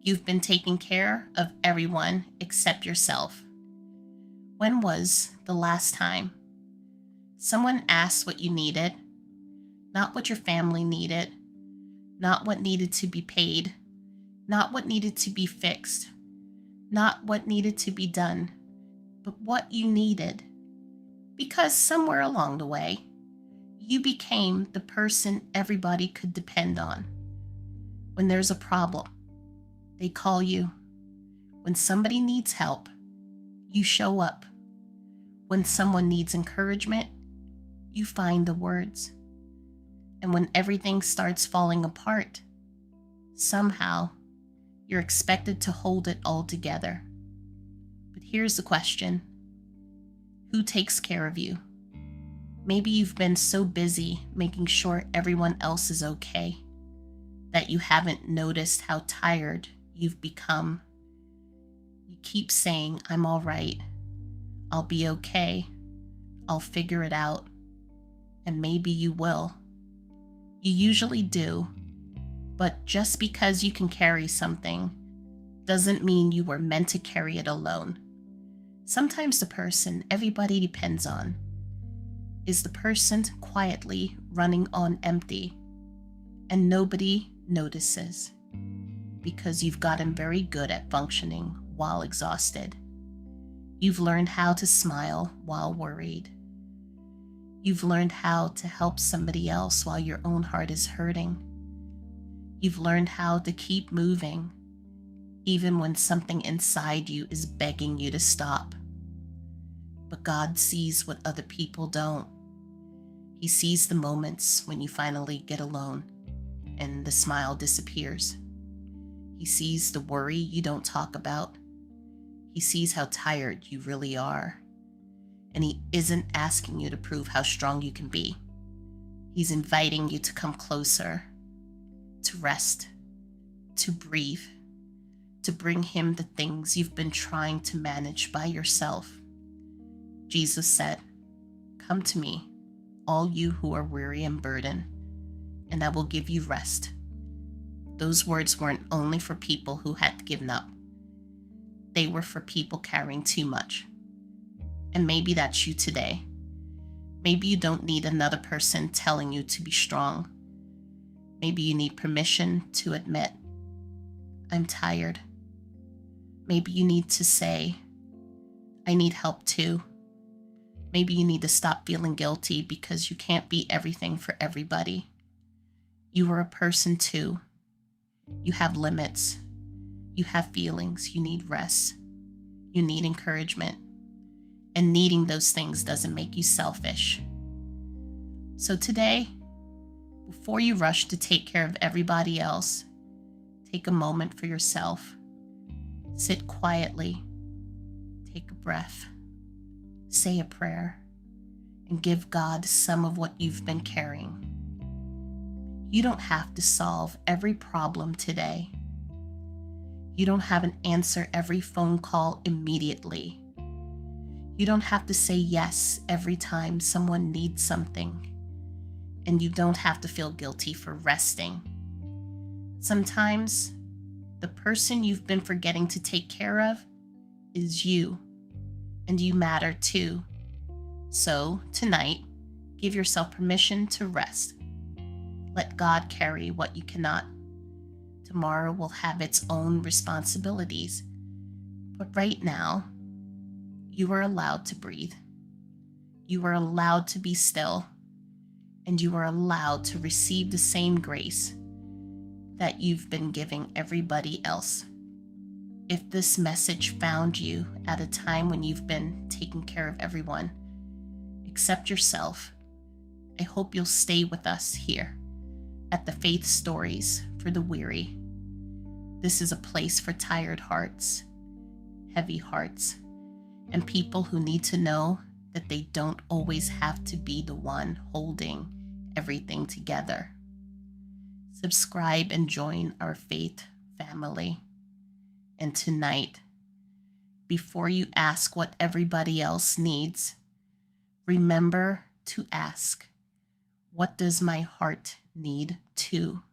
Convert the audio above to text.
You've been taking care of everyone except yourself. When was the last time someone asked what you needed, not what your family needed, not what needed to be paid, not what needed to be fixed, not what needed to be done, but what you needed? Because somewhere along the way, you became the person everybody could depend on. When there's a problem, they call you. When somebody needs help, you show up. When someone needs encouragement, you find the words. And when everything starts falling apart, somehow you're expected to hold it all together. But here's the question: who takes care of you? Maybe you've been so busy making sure everyone else is okay that you haven't noticed how tired you've become. You keep saying, "I'm all right. I'll be okay. I'll figure it out." And maybe you will. You usually do. But just because you can carry something doesn't mean you were meant to carry it alone. Sometimes the person everybody depends on is the person quietly running on empty, and nobody notices because you've gotten very good at functioning while exhausted. You've learned how to smile while worried. You've learned how to help somebody else while your own heart is hurting. You've learned how to keep moving, even when something inside you is begging you to stop. But God sees what other people don't. He sees the moments when you finally get alone and the smile disappears. He sees the worry you don't talk about. He sees how tired you really are. And he isn't asking you to prove how strong you can be. He's inviting you to come closer, to rest, to breathe, to bring him the things you've been trying to manage by yourself. Jesus said, "Come to me, all you who are weary and burdened, and I will give you rest." Those words weren't only for people who had given up. They were for people carrying too much. And maybe that's you today. Maybe you don't need another person telling you to be strong. Maybe you need permission to admit, "I'm tired." Maybe you need to say, "I need help too." Maybe you need to stop feeling guilty because you can't be everything for everybody. You are a person too. You have limits. You have feelings. You need rest. You need encouragement. And needing those things doesn't make you selfish. So today, before you rush to take care of everybody else, take a moment for yourself. Sit quietly. Take a breath. Say a prayer. And give God some of what you've been carrying. You don't have to solve every problem today. You don't have an answer every phone call immediately. You don't have to say yes every time someone needs something. And you don't have to feel guilty for resting. Sometimes the person you've been forgetting to take care of is you. And you matter too. So tonight, give yourself permission to rest. Let God carry what you cannot. Tomorrow will have its own responsibilities. But right now, you are allowed to breathe. You are allowed to be still. And you are allowed to receive the same grace that you've been giving everybody else. If this message found you at a time when you've been taking care of everyone except yourself, I hope you'll stay with us here at the Faith Stories for the Weary. This is a place for tired hearts, heavy hearts, and people who need to know that they don't always have to be the one holding everything together. Subscribe and join our faith family. And tonight, before you ask what everybody else needs, remember to ask, what does my heart need too?